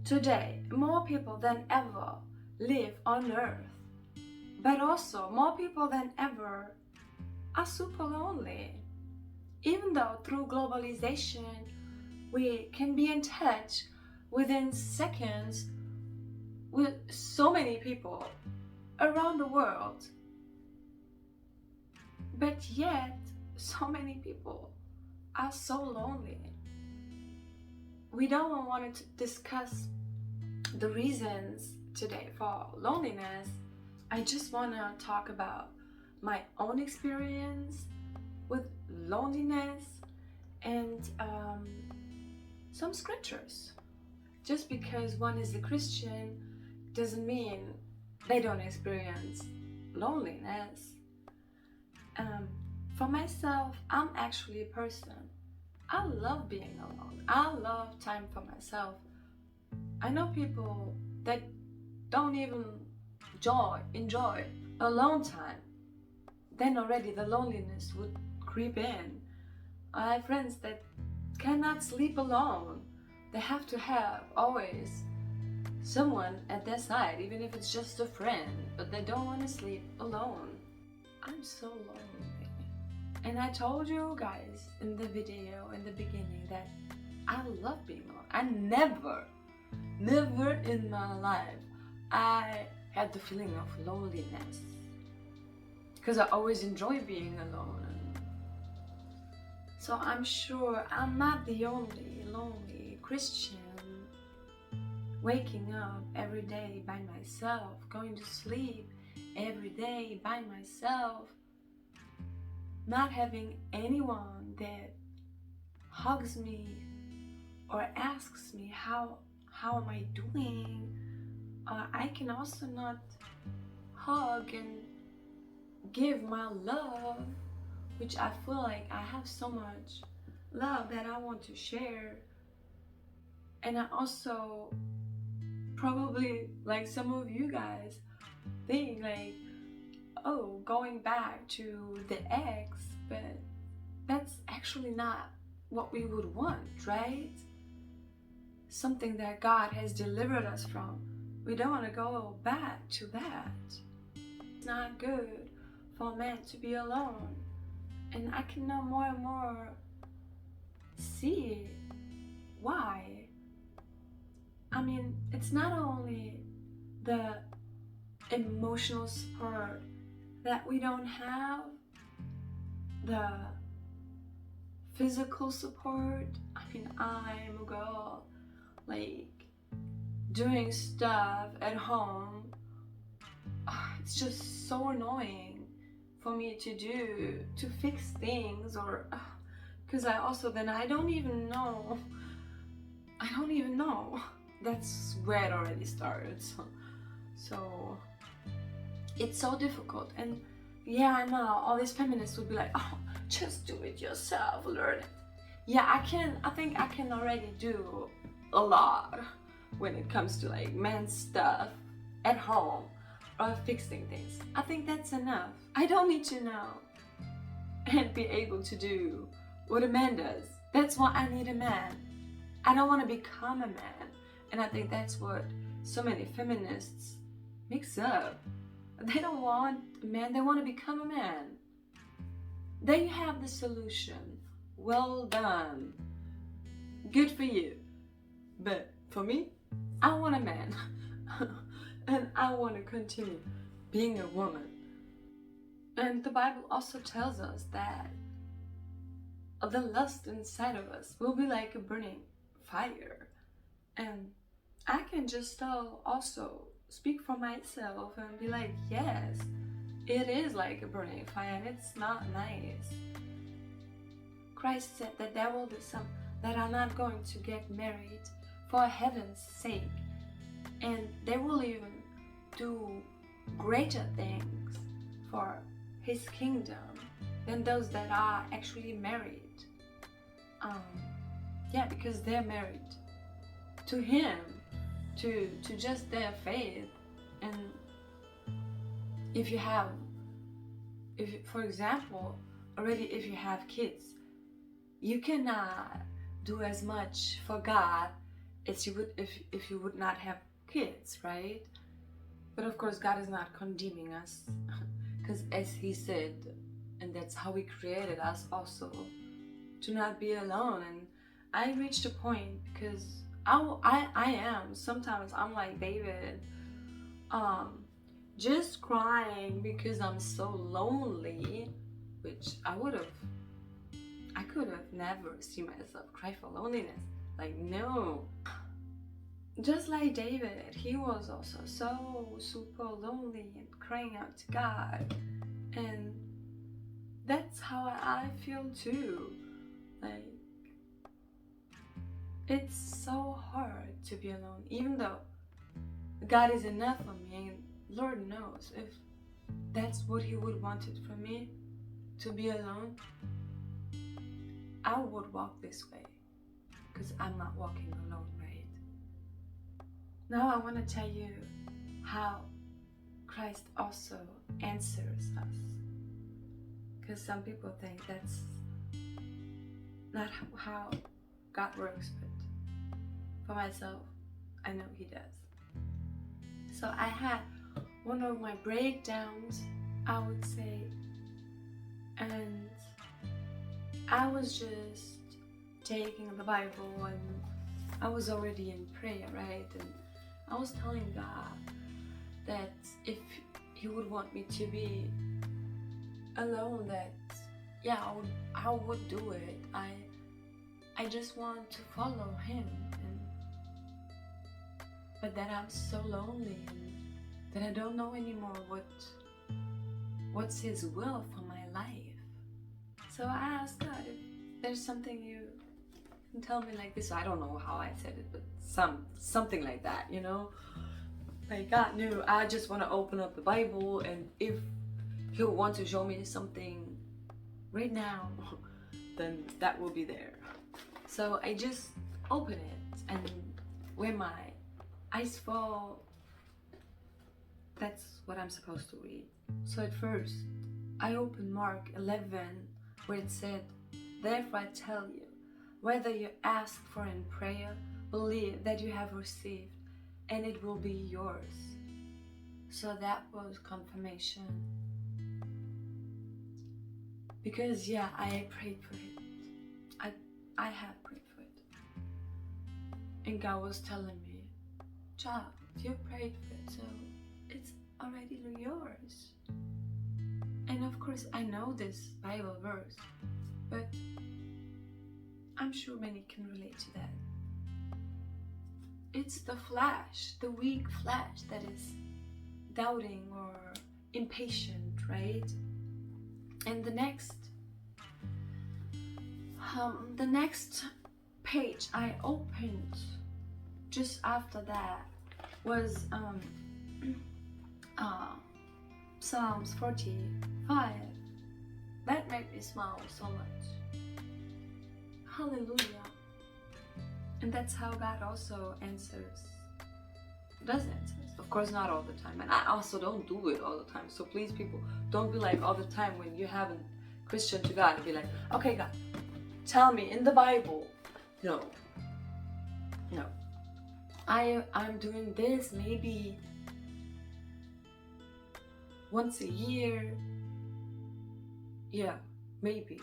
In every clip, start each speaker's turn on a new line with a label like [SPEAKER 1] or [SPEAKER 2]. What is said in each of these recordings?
[SPEAKER 1] Today, more people than ever live on Earth, but also more people than ever are super lonely. Even though through globalization we can be in touch within seconds with so many people around the world, but yet so many people are so lonely. We don't want to discuss the reasons today for loneliness. I just want to talk about my own experience with loneliness and some scriptures. Just because one is a Christian doesn't mean they don't experience loneliness. For myself, I'm actually a person. I love being alone. I love time for myself. I know people that don't even enjoy alone time. Then already the loneliness would creep in. I have friends that cannot sleep alone. They have to have always someone at their side, even if it's just a friend, but they don't want to sleep alone. I'm so lonely. And I told you guys in the video in the beginning that I love being alone. I never in my life I had the feeling of loneliness, because I always enjoy being alone. So I'm sure I'm not the only lonely Christian waking up every day by myself, going to sleep every day by myself, not having anyone that hugs me or asks me how am I doing. I can also not hug and give my love, which I feel like I have so much love that I want to share. And I also probably, like some of you guys, think like, oh, going back to the ex, but that's actually not what we would want, right? Something that God has delivered us from. We don't want to go back to that. It's not good for a man to be alone. And I can now more and more see why. I mean, it's not only the emotional support that we don't have, the physical support. I mean, I'm a girl, like, doing stuff at home. It's just so annoying for me to do, to fix things, or because I don't even know. That's where it already started. So it's so difficult. And yeah, I know all these feminists would be like, oh, just do it yourself, learn it. Yeah, I think I can already do a lot when it comes to like men's stuff at home or fixing things. I think that's enough. I don't need to know and be able to do what a man does. That's why I need a man. I don't want to become a man. And I think that's what so many feminists mix up. They don't want a man, they want to become a man. There you have the solution. Well done. Good for you. But for me, I want a man. And I want to continue being a woman. And the Bible also tells us that the lust inside of us will be like a burning fire. And I can just also speak for myself and be like, yes, it is like a burning fire and it's not nice. Christ said that there will be some that are not going to get married for heaven's sake, and they will even do greater things for his kingdom than those that are actually married. Because they're married to him, to just their faith. And if for example, already if you have kids, you cannot do as much for God it's you would if you would not have kids, right? But of course, God is not condemning us, because as He said, and that's how He created us also, to not be alone. And I reached a point because I am sometimes I'm like David, um, just crying because I'm so lonely, which I could have never seen myself cry for loneliness. Like, no. Just like David, he was also so super lonely and crying out to God. And that's how I feel too. Like, it's so hard to be alone, even though God is enough for me, and Lord knows if that's what He would want it for me, to be alone, I would walk this way, because I'm not walking alone, right? Now I want to tell you how Christ also answers us, because some people think that's not how God works, but for myself, I know He does. So I had one of my breakdowns, I would say, and I was just taking the Bible, and I was already in prayer, right? And I was telling God that if He would want me to be alone, that yeah, I would do it. I just want to follow Him, but that I'm so lonely, and that I don't know anymore what's His will for my life. So I asked God if there's something you can tell me like this. I don't know how I said it, but something like that, you know? Like, God knew I just want to open up the Bible, and if He'll want to show me something right now, then that will be there. So I just open it, and when my eyes fall, that's what I'm supposed to read. So at first, I opened Mark 11, where it said, "Therefore I tell you, whether you ask for in prayer, believe that you have received, and it will be yours." So that was confirmation. Because yeah, I prayed for it. I have prayed for it. And God was telling me, "Child, you prayed for it, so it's already yours." And of course, I know this Bible verse, but I'm sure many can relate to that. It's the flesh, the weak flesh, that is doubting or impatient, right? And the next page I opened just after that was Psalms 45. That made me smile so much. Hallelujah. And that's how God also does answer. Of course, not all the time. And I also don't do it all the time. So please, people, don't be like all the time when you haven't Christian to God and be like, "Okay, God, tell me in the Bible." No. I'm doing this maybe once a year. Yeah, maybe.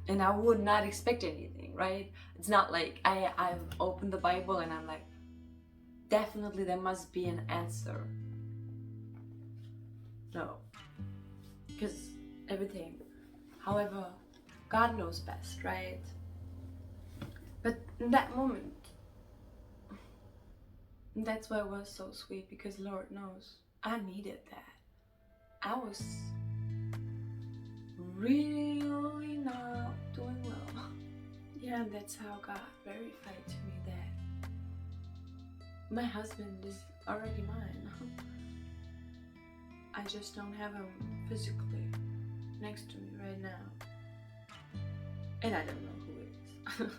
[SPEAKER 1] And I would not expect anything, right? It's not like I've opened the Bible and I'm like, definitely there must be an answer. No. Because everything, however, God knows best, right? But in that moment, that's why it was so sweet, because Lord knows I needed that. I was really not doing well. Yeah, and that's how God verified to me that my husband is already mine. I just don't have him physically next to me right now. And I don't know who it is.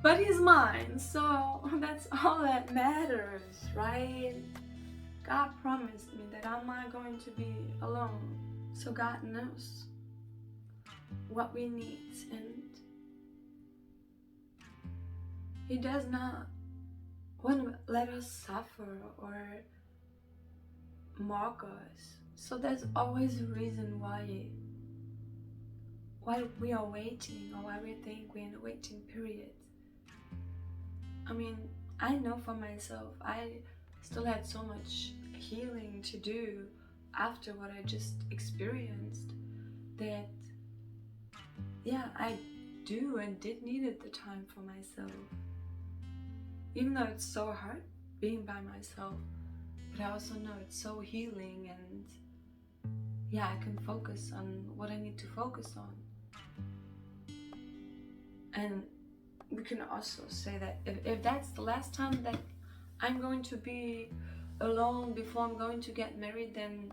[SPEAKER 1] But he's mine, so that's all that matters, right? God promised me that I'm not going to be alone. So God knows what we need, and He does not want to let us suffer or mock us. So there's always a reason why we are waiting, or why we think we're in a waiting period. I mean, I know for myself, I still had so much healing to do after what I just experienced, that yeah, I do and did needed the time for myself. Even though it's so hard being by myself, but I also know it's so healing, and yeah, I can focus on what I need to focus on. And we can also say that if that's the last time that I'm going to be alone before I'm going to get married, then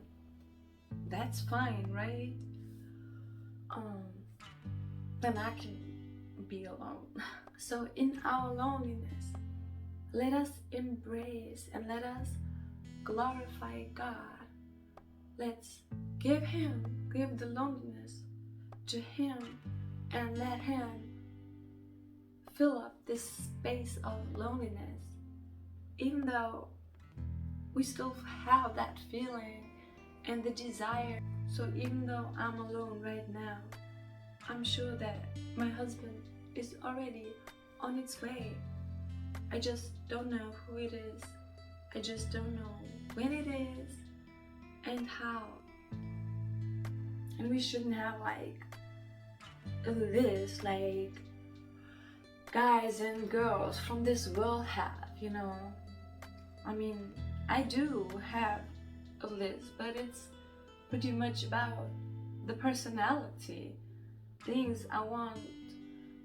[SPEAKER 1] that's fine, right? Then I can be alone. So in our loneliness, let us embrace and let us glorify God. Let's give the loneliness to Him, and let Him fill up this space of loneliness. Even though we still have that feeling and the desire. So even though I'm alone right now, I'm sure that my husband is already on its way. I just don't know who it is. I just don't know when it is and how. And we shouldn't have like a list like guys and girls from this world have, you know. I mean, I do have a list, but it's pretty much about the personality, things I want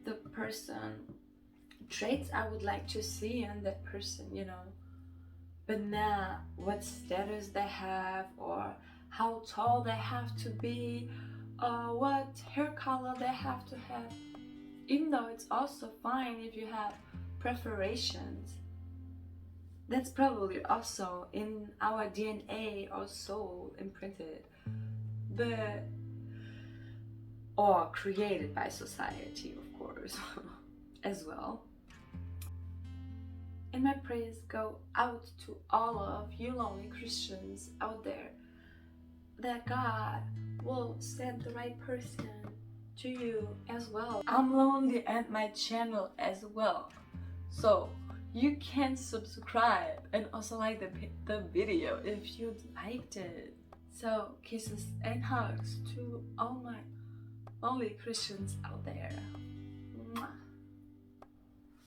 [SPEAKER 1] the person, traits I would like to see in that person, you know. But not what status they have, or how tall they have to be, or what hair color they have to have. Even though it's also fine if you have preferences. That's probably also in our DNA or soul imprinted, but or created by society, of course, as well. And my prayers go out to all of you lonely Christians out there, that God will send the right person to you as well. I'm lonely and my channel as well, so you can subscribe and also like the video if you liked it. So kisses and hugs to all my lonely Christians out there.